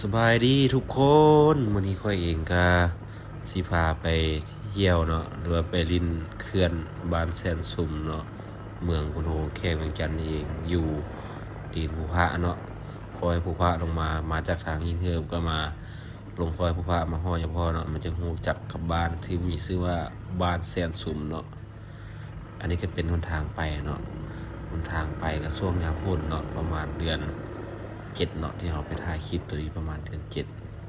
สบายดีทุกคนวันนี้ค่อยเองก็สิพาไปเที่ยวเนาะหรือว่าไปลินเขื่อนบ้านแสนสุมเนาะเมืองพุนโฮแขวงเวียงจันทน์นี่เองอยู่ตีนภูพระเนาะคอยภูพระลงมาจากทางหินเทิมก็มาลงคอยภูพระมาห้อยพ่อเนาะมันจะฮู้จักกับบ้านที่มีชื่อว่าบ้านแสนสุมเนาะอันนี้ก็เป็นหนทางไปเนาะหนทางไปก็ช่วงยามฝนเนาะประมาณเดือน7เนาะที่เราไปถ่ายคลิปตัวนี้ประมาณเดือน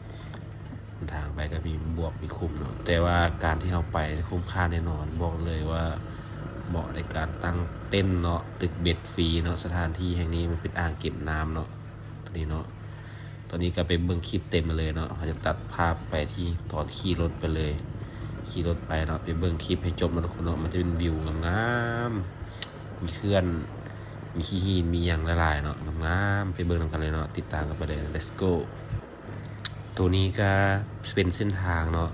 7ทางไปก็มีบวกมีคุ้มเนาะแต่ว่าการที่เราไปคุ้มค่าแน่นอนบอกเลยว่าเหมาะในการตั้งเต้นเนาะตึกเบ็ดฟรีเนาะสถานที่แห่งนี้มันเป็นอ่างเก็บน้ำเนาะตัวนี้เนาะตอนนี้ก็ไปเบิ่งคลิปเต็มมาเลยเนาะเราจะตัดภาพไปที่ตอนขี่รถไปเลยขี่รถไปเนาะไปเบิ่งคลิปให้จบเนาะทุกคนเนาะมันจะเป็นวิวงามๆมีเคลื่อนมีขี้หินมีอย่างละลายเนาะงามๆไปเบิ่งกันเลยเนาะติดตามกันไปเลย let's go ตัวนี้ก็เป็นเส้นทางเนาะ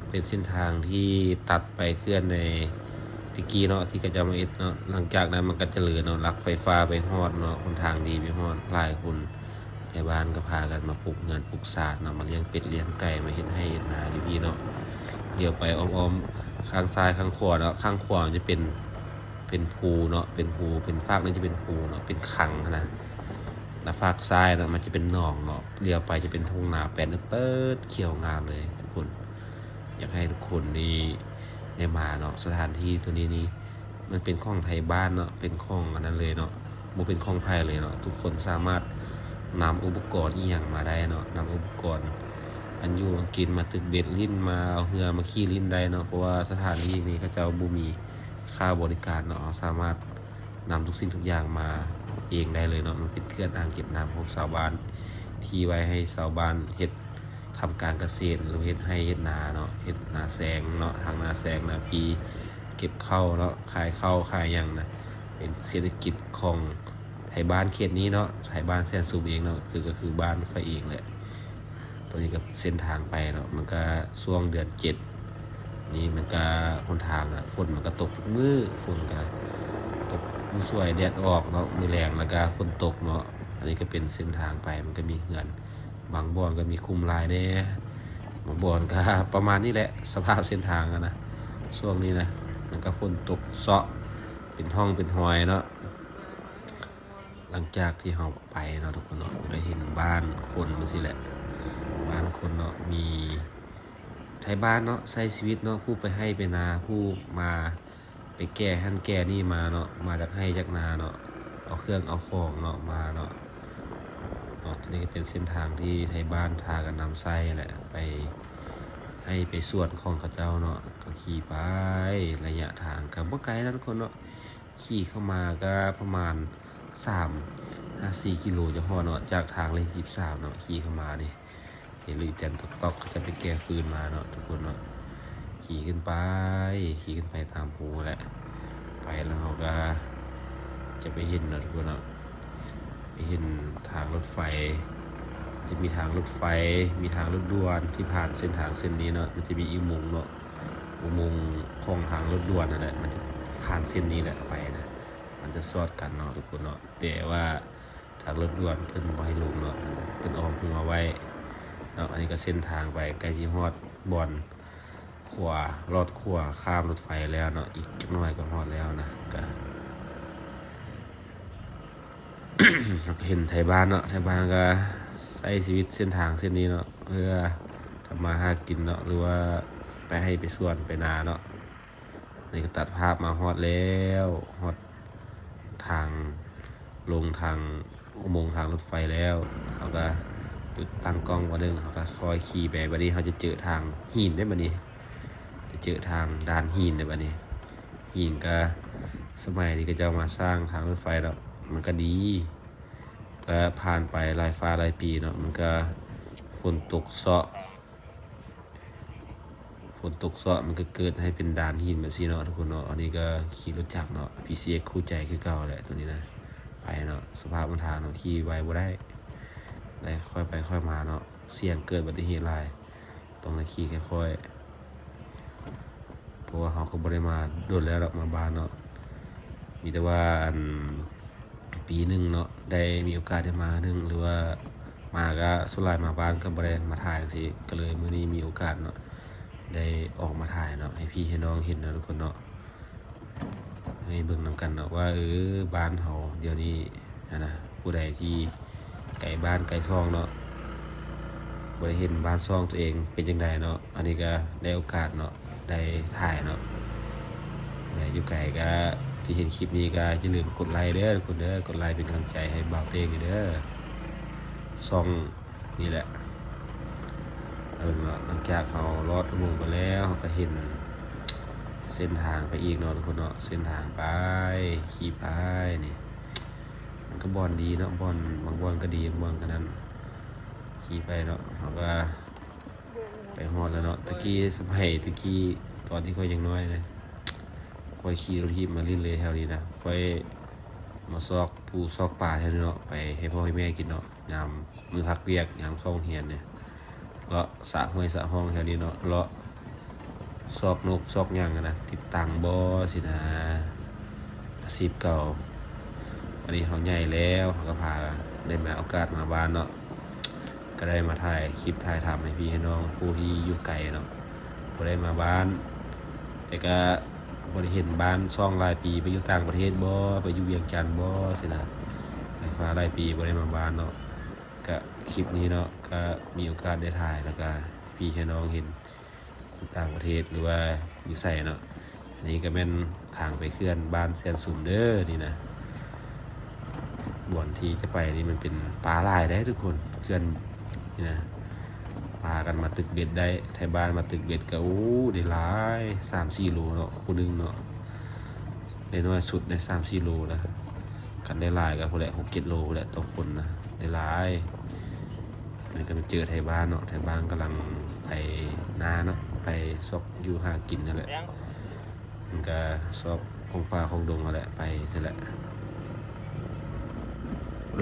เป็นเส้นทางที่ตัดไปเคลื่อนในตะกี้เนาะที่กระจามาเอ็ดเนาะหลังจากนั้นมันก็จะเหลือเนาะลักไฟฟ้าไปฮอดเนาะคนทางดีไปฮอดหลายคนในบ้านก็พากันมาปลูกเงินปลูกศาสตร์เนาะมาเลี้ยงเป็ดเลี้ยงไก่มาเฮ็ดให้เฮ็ดนาอยู่พี่เนาะเดี๋ยวไปอ้อมๆข้างซ้ายข้างขวาเนาะข้างขวาจะเป็นภูเนาะเป็นภูเป็นฟากนั่นจะเป็นภูเนาะเป็นคังนะฟากซ้ายเนาะมันจะเป็นหนองเนาะเลี้ยวไปจะเป็นทุ่งนาแปลนเติร์ดเขียวงามเลยทุกคนอยากให้ทุกคนนี่ได้มาเนาะสถานที่ตัวนี้นี่มันเป็นของไทยบ้านเนาะเป็นของอันนั้นเลยเนาะบ่เป็นของไทยเลยเนาะทุกคนสามารถนำอุปกรณ์อีหยังมาได้เนาะนำอุปกรณ์อันอยู่อังกินมาตึกเบ็ดลิ้นมาเอาเหือมาขี่ลิ้นได้เนาะเพราะว่าสถานที่นี้เขาเจ้าบ่มีค่าบริการเนาะสามารถนำทุกสิ่งทุกอย่างมาเองได้เลยเนาะมันเป็นเครื่องอ่างเก็บน้ำของชาวบ้านที่ไว้ให้ชาวบ้านเฮ็ดทำการเกษตรหรือเฮ็ดให้เฮ็ดนาเนาะเฮ็ดนาแซงเนาะทางนาแซงนาปีเก็บข้าวเนาะขายข้าวขายหยังนะเป็นเศรษฐกิจของไทยบ้านเขตนี้เนาะไทยบ้านแสนสุมเองเนาะก็คือบ้านเขาเองแหละตัวนี้กับเส้นทางไปเนาะมันก็ช่วงเดือน7นี่มันก็หนทางอ่ะฝนมันก็ตกทุกมื้อฝนก็ตกมื้อสวยแดดออกเนาะมื้อแรงแล้วก็ฝนตกเนาะอันนี้ก็เป็นเส้นทางไปมันก็มีเหือนบางบ่อนก็มีคุมลายแน่บางบ่อนก็ประมาณนี้แหละสภาพเส้นทางอะนะช่วงนี้นะมันก็ฝนตกเซาะเป็นห้องเป็นหอยเนาะหลังจากที่เราไปเนาะทุกคนเนาะได้เห็นบ้านคนมันสิแหละบ้านคนเนาะมีไทยบ้านเนาะใช้ชีวิตเนาะผู้ไปให้ไปนาผู้มาไปแก้หั่นแก้นี่มาเนาะมาจากให้จากนาเนาะเอาเครื่องเอาของเนาะมาเนาะตัวนี้ก็เป็นเส้นทางที่ไทยบ้านพากันนำไส้แหละไปให้ไปส่วนของเขาเจ้าเนาะก็ขี่ไประยะทางก็บ่ไกลนะทุกคนเนาะขี่เข้ามาก็ประมาณ3-4 กิโลจะฮอดเนาะจากทางเลข23เนาะขี่เข้ามานี่เห็นหรือแจนตอกก็จะไปแก้ฟืนมาเนาะทุกคนเนาะขี่ขึ้นไปตามภูแหละไปแล้วเราก็จะไปเห็นเนาะทุกคนเนาะไปเห็นทางรถไฟจะมีทางรถไฟมีทางรถด่วนที่ผ่านเส้นทางเส้นนี้เนาะมันจะมีอุโมงค์เนาะอุโมงค์ของทางรถด่วนนั่นแหละมันจะผ่านเส้นนี้แหละไปนะมันจะสอดกันเนาะทุกคนเนาะแต่ว่าทางรถด่วนเพิ่นบ่ให้ลงเนาะเพิ่นอ้อมหัวไว้เนาะอันนี้ก็เส้นทางไปใกล้สิฮอดบ่อนขวารอดขวาข้ามรถไฟแล้วเนาะอีกจักหน่อยก็ฮอดแล้วนะก็ เห็นไทยบ้านเนาะไทยบ้านก็ใช้ชีวิตเส้นทางเส้นนี้เนาะเพื่อทำมาหากินเนาะหรือว่าไปให้ไปสวนไปนาเนาะนี่ก็ตัดภาพมาฮอดแล้วฮอดทางลงทางอุโมงค์ทางรถไฟแล้วเขาก็หยุดตั้งกล้องไว้นึงเขาก็คอยขี่ไปบัดนี้เขาจะเจอทางหินได้บัดนี้จะเจอทางด่านหินได้บัดนี้หินก็สมัยนี้ก็จะมาสร้างทางรถไฟแล้วมันก็ดีและผ่านไปหลายฟ้าหลายปีเนาะมันก็ฝนตกเซาะมันก็เกิดให้เป็นด่านหินแบบนี้เนาะทุกคนเนาะอันนี้ก็ขี่รถจักรเนาะ PCX คู่ใจคือเก่าแหละตัวนี้นะไปเนาะสภาพบนทางเนาะขี่ไวบ่ได้ค่อยไปค่อยมาเนาะเสี่ยงเกิดอุบัติเหตุหลายต้องขี่ค่อยๆเพราะว่าเขาก็บ่ได้มาโดนแล้วมาบ้านเนาะมีแต่ว่าปีหนึ่งเนาะได้มีโอกาสได้มาหนึ่งหรือว่า มาก็สุดท้ายมาบ้านก็บ่ได้มาถ่ายจังซี่ก็เลยมื้อนี้มีโอกาสเนาะได้ออกมาถ่ายเนาะให้พี่ให้น้องเห็นเนาะทุกคนเนาะให้เบิ่งนํกันเนาะว่าบ้านเฮาเดี๋ยวนี้นะผู้ใดที่ไกลบ้านไกลช่องเนาะบ่ได้เห็นบ้านช่องตัวเองเป็นจังไดเนาะอันนี้ก็ได้โอกาสเนาะได้ถ่ายเนาะอยู่ไกลก็ที่เห็นคลิปนี้ก็อย่าลืมกดไลค์เด้อทุกคนเด้อกดไลค์เป็นกำลังใจให้บ่าวเต้งเด้อช่องนี่แหละหลังจากเขาลอดอุโมงค์ไปแล้วเขาก็เห็นเส้นทางไปอีกเนาะทุกคนเนาะเส้นทางไปขี่ไปนี่มันก็บอนดีเนาะบอนบางบอนก็ดีบางบอนก็นั้นขี่ไปเนาะเขาก็ไปฮอดแล้วเนาะตะกี้สมัยตะกี้ตอนที่ค่อยยังน้อยเลยค่อยขี่รถทีบมาลิ้นเลยแถวนี้นะค่อยมาซอกปูซอกป่าแถวนี้เนาะไปให้พ่อให้แม่กินเนาะยามมือพักเวียกยามเข้าโรงเรียนเนี่ยเลาะสระห้วยสระห้องแถวนี้เนาะเลาะซอกนกซอกหยังนะติดตังบ่สินะอาชีพเก่าวันนี้เขาใหญ่แล้วเขาก็พาได้มาโอกาสมาบ้านเนาะก็ได้มาถ่ายคลิปถ่ายทำให้พี่ให้น้องผู้ที่อยู่ไกลเนาะบ่ได้มาบ้านแต่ก็บ่ได้เห็นบ้านซ่องหลายปีไปอยู่ต่างประเทศบ่ไปอยู่เวียงจันทน์บ่สินะไฟฟ้าหลายปีบ่ได้มาบ้านเนาะก็คลิปนี้เนาะก็มีโอกาสได้ถ่ายแล้วก็พี่ให้น้องเห็นต่างประเทศหรือว่าอยู่ไสเนาะอันนี้ก็แม่นทางไปเคลื่อนบ้านแสนสุมเด้อนี่นะบ่อนที่จะไปนี่มันเป็นป่าหลายได้ทุกคนเคลื่อนนี่นะพากันมาตึกเบ็ดได้ไทยบ้านมาตึกเบ็ดก็ได้หลาย 3-4 โลเนาะผู้นึงเนาะได้น้อยสุดได้ 3-4 โลแล้วกันได้หลายก็พุ่นแหละ 6-7 โลพุ่นแหละต่อคนนะได้หลายนี่ก็มาเจอไทยบ้านเนาะไทยบ้านกำลังไปนาเนาะไปซอกอยู่หากินนั่นแหละมันก็ซอกของป่าของดงนั่นแหละไปนั่นแหละ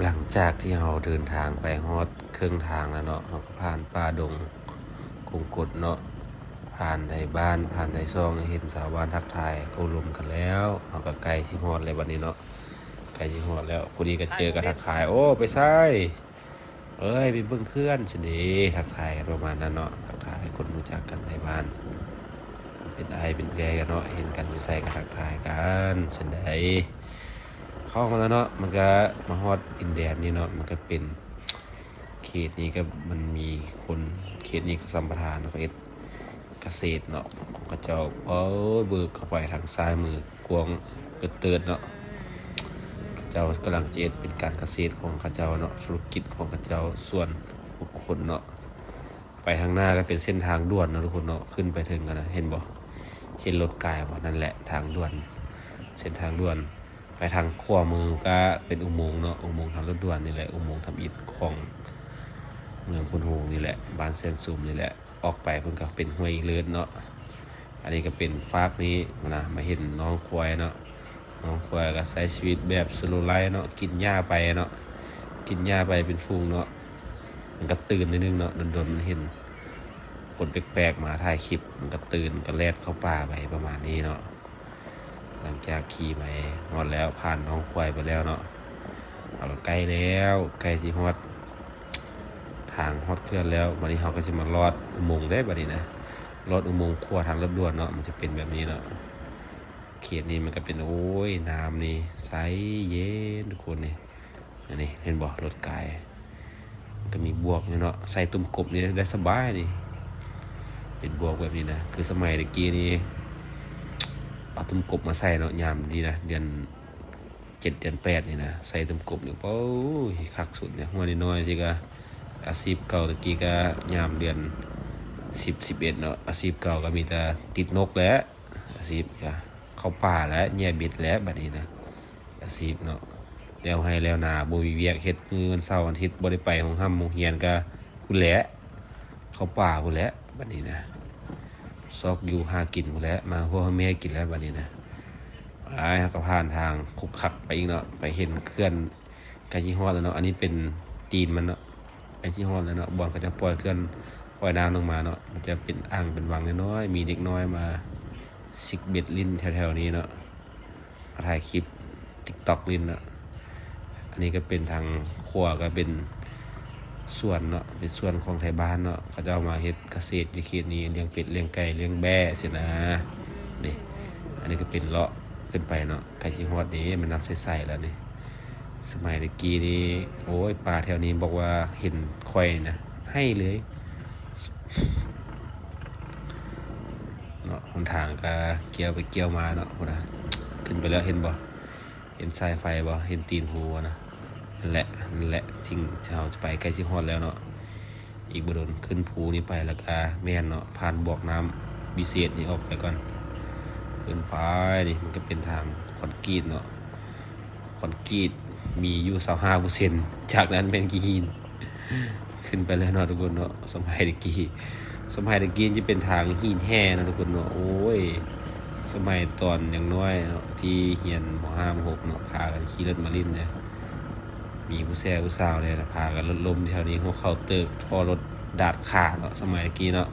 หลังจากที่เราเดินทางไปฮอดครึ่งทางแล้วเนาะเราก็ผ่านป่าดงคงกดเนาะผ่านไทยบ้านผ่านไทยซองเห็นสาวบ้านทักทายโอลมกันแล้วเราก็ใกล้สิฮอดเลยวันนี้เนาะใกล้สิฮอดแล้วพอดีก็เจอกันทักทายโอ้ไปไสไปเบิ่งเคลื่อนฉันดีทักทายกันประมาณนั้นเนาะทักทายคนรู้จักกันในบ้านเป็นไอเป็นแกกันเนาะเห็นกันอยู่ใส่กันทักทายกันฉันได้เข้ามาแล้วเนาะมันก็มาฮอดดินแดนนี่เนาะมันก็เป็นเขตนี้ก็มันมีคนเขตนี้ก็สัมปทานเขตเกษตรเนาะของเขาเจ้าเบิกเข้าไปทางซ้ายมือกวางเติดเนาะเจ้ากำลังจะเป็นการเกษตรของเขาเจ้าเนาะธุรกิจของเขาเจ้าส่วนบุคคลเนาะไปทางหน้าก็เป็นเส้นทางด่วนเนาะทุกคนเนาะขึ้นไปถึงกันนะเห็นบ่เห็นรถกายบ่นั่นแหละทางด่วนเส้นทางด่วนไปทางขวามือก็เป็นอุโมงค์เนาะอุโมงค์ทางรถด่วนนี่แหละอุโมงค์ทำอิฐของเมืองพุนโฮงนี่แหละบ้านเซนซุมนี่แหละออกไปเพิ่นก็เป็นห้วยเลิศเนาะอันนี้ก็เป็นฟากนี้นะมาเห็นน้องควายเนาะน้องควายก็ใช้ชีวิตแบบสโลว์ไลฟ์เนาะกินหญ้าไปเนาะกินหญ้าไปเป็นฟูงเนาะมันก็ตื่นนิดนึงเนาะโดนๆมันเห็นคนแปลกๆมาถ่ายคลิปมันก็ตื่นก็แล่นเข้าป่าไปประมาณนี้เนาะหลังจากขี่ไปฮอดแล้วผ่านน้องควายไปแล้วเนาะเอาใกล้แล้วใกล้สิฮอดทางฮอดเคลื่อนแล้ววันนี้เราก็จะมาลอดอุโมงค์ได้บัดนี้นะลอดอุโมงค์ขั้วทางรถด่วนเนาะมันจะเป็นแบบนี้เนาะเขตนี้มันก็เป็นน้ำนี่ใสเย็นทุกคนนี่อันนี้เห็นบ่รถกายมันก็มีบวกเนาะใส่ตุ่มกบนี่ได้สบายนี่เป็นบวกแบบนี้นะคือสมัยตะกี้นี่เอาตุ่มกบมาใส่เนาะยามดีนะเดือน7 เดือน 8นี่นะใส่ตุ่มกบนี่โอ้ยคักสุดเนี่ยหัวน้อยๆสิก็อาชีพเก่าตะกี้ก็ยามเดือน10 11เนาะอาชีพเก่าก็มีแต่ติดนกแล้วอาชีพก็เข้าป่าแล้วแย่เบ็ดแล้วบัดนี้นะอาชีพเนาะแล้วให้แล้วนาบ่มีเวียกเฮ็ดมื้อวันเสาร์อาทิตย์บ่ได้ไปโรงโรงเรียนก็พุ่นแหละเข้าป่าพุ่นแหละบัดนี้นะซอกอยู่หากินพุ่นแหละมาพ่อแม่กินแล้วบัดนี้นะก็ผ่านทางคุกคักไปอีกเนาะไปเห็นเคลื่อนกะสิฮอดแล้วเนาะอันนี้เป็นตีนมันเนาะไอ้สิฮอดแล้วเนาะบ่อนก็จะปล่อยเคลื่อนปล่อยน้ำลงมาเนาะมันจะเป็นอ่างเป็นวังน้อยๆมีเด็กน้อยมาสิกเบ็ดลิ้นแถวๆนี้เนาะมาถ่ายคลิป TikTok ลิ้นเนาะอันนี้ก็เป็นทางขวาก็เป็น สวนเนาะเป็นสวนของไทยบ้านเนาะเขาจะเอามาเฮ็ดเกษตรในเขตนี้เลี้ยงเป็ดเลี้ยงไก่เลี้ยงแบะสินะนี่อันนี้ก็เป็นเลาะขึ้นไปเนาะไก่สิฮอดนี้มันน้ำใสๆแล้วนี่สมัยตะกี้นี่โอ้ยป่าแถวนี้บอกว่าเห็นควายนะให้เลยเนาะหนทางก็เกี่ยวไปเกี่ยวมาเนาะพุ่นน่ะขึ้นไปแล้วเห็นบ่เห็นสายไฟบ่เห็นตีนภูนะนั่นแหละสิ่งที่เราจะไปใกล้สิฮอดแล้วเนาะอีกบ่โดนขึ้นภูนี้ไปแล้วก็แม่นเนาะผ่านบอกน้ำวิเศษนี่ออกไปก่อนขึ้นไปนี่มันก็เป็นทางคอนกรีตเนาะคอนกรีตมีอยู่25%จากนั้นเป็นกี่หินขึ้นไปแล้วเนาะทุกคนเนาะสมัยตะกี้จะเป็นทางหินแห่นะทุกคนเนาะโอ้ยสมัยตอนยังน้อยเนาะที่เรียนม.5 ม.6 เนาะพากันขี่รถมาลิ้นเนี่ยมีผู้สาวเนี่ยนะพากันรถล้มแถวนี้หัวเข่าเติบท่อรถดาดขาเนาะสมัยตะกี้เนาะ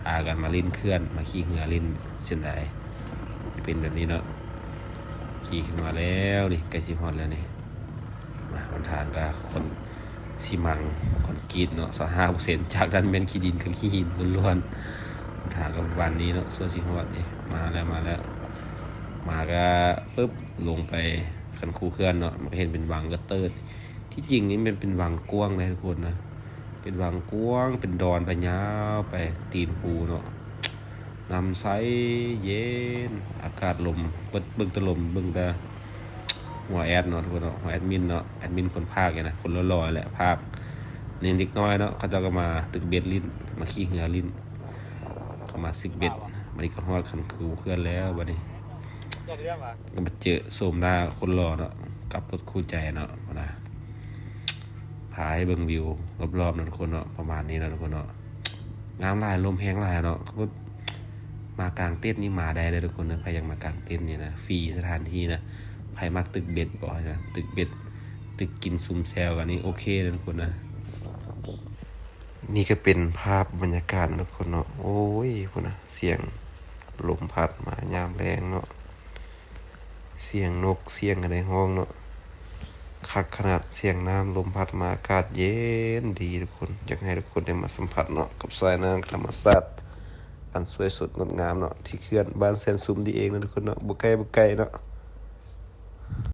พากันมาลิ้นเคลื่อนมาขี่เหือลิ้นเช่นใดจะเป็นแบบนี้เนาะขี่ขึ้นมาแล้วนี่ใกล้สิฮอดแล้วนี่มาหนทางก็คนซีมังคอนกรีตเนาะ25%จากนั้นเป็นขี้ดินกับขี้หินล้วนๆหนทางก็ประมาณนี้เนาะส่วนสิฮอดนี่มาแล้วมาก็ปึ๊บลงไปคันคูเคลื่อนเนาะมันก็เห็นเป็นวังกระเติดที่จริงนี่มันเป็นวังกว้างนะทุกคนนะเป็นวังกว้างเป็นดอนไปยาวไปตีนภูเนาะน้ำใสเย็นอากาศลมเบิ่งแตะลมเบิ่งแต่หัวแอดเนาะทุกคนเนาะหัวแอดมินเนาะแอดมินคนภาคเนี่ยนะคนหล่อๆแหละภาคนี่เด็กน้อยเนาะเขาจะก็มาตึกเบ็ดลิ้นมาขี้เหือลิ้นเขามาซึกเบ็ดบัดนี้ก็ฮอดคันคูเคลื่อนแล้วบัดนี้ก็มาเจอโสมหน้าคนหล่อเนาะกับรถคู่ใจเนาะนะพาให้เบิ่งวิวรอบๆเนาะทุกคนเนาะประมาณนี้เนาะทุกคนเนาะงามหลายลมแห้งหลายเนาะเขามากลางเต้นนี่มาได้เลยทุกคนนะใครอยากมากลางเต้นนี่นะฟรีสถานที่นะใครมักตึกเบ็ดบ่อยนะตึกเบ็ดตึกกินซุมแซวกันนี่โอเคเลยทุกคนนะนี่ก็เป็นภาพบรรยากาศทุกคนเนาะโอ้ยพุ่นนะเสียงลมพัดมายามแรงเนาะเสียงนกเสียงอะไรห้องเนาะคักขนาดเสียงน้ำลมพัดมาอากาศเย็นดีทุกคนอยากให้ทุกคนได้มาสัมผัสเนาะกับสายน้ำธรรมชาติอันสวยสดงดงามเนาะที่เขื่อนบ้านแสนสุมดีเองนะทุกคนเนาะบ่ไกลเนาะ